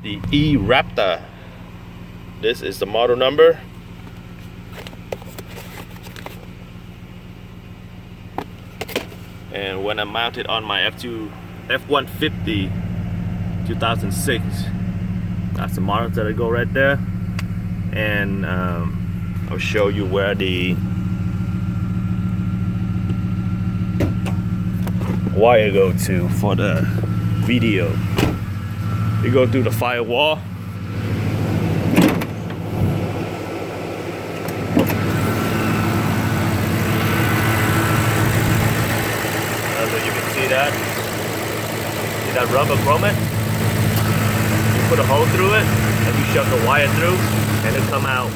The eRapta. This is the model number. And when I mounted on my F150 2006, that's the model that I go right there. And I'll show you where the wire go to for the video. You go through the firewall. So you can see that. See that rubber grommet? You put a hole through it and you shove the wire through and it'll come out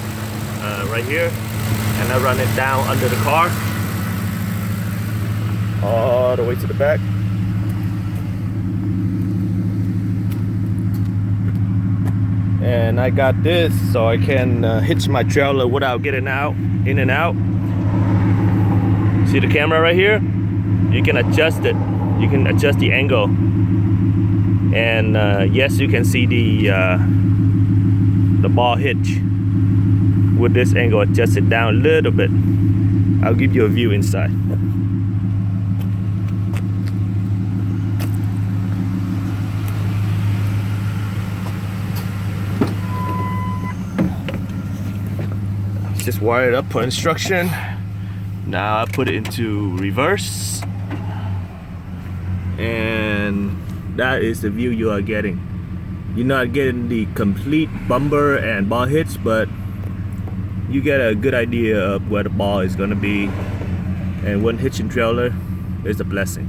right here. And I run it down under the car all the way to the back. And I got this so I can hitch my trailer without getting in and out. See the camera right here? You can adjust it. You can adjust the angle. And yes, you can see the ball hitch. With this angle, adjust it down a little bit. I'll give you a view inside. Just wired up per instruction. Now I put it into reverse, and that is the view you are getting. You're not getting the complete bumper and ball hitch, but you get a good idea of where the ball is gonna be. And one hitching trailer is a blessing.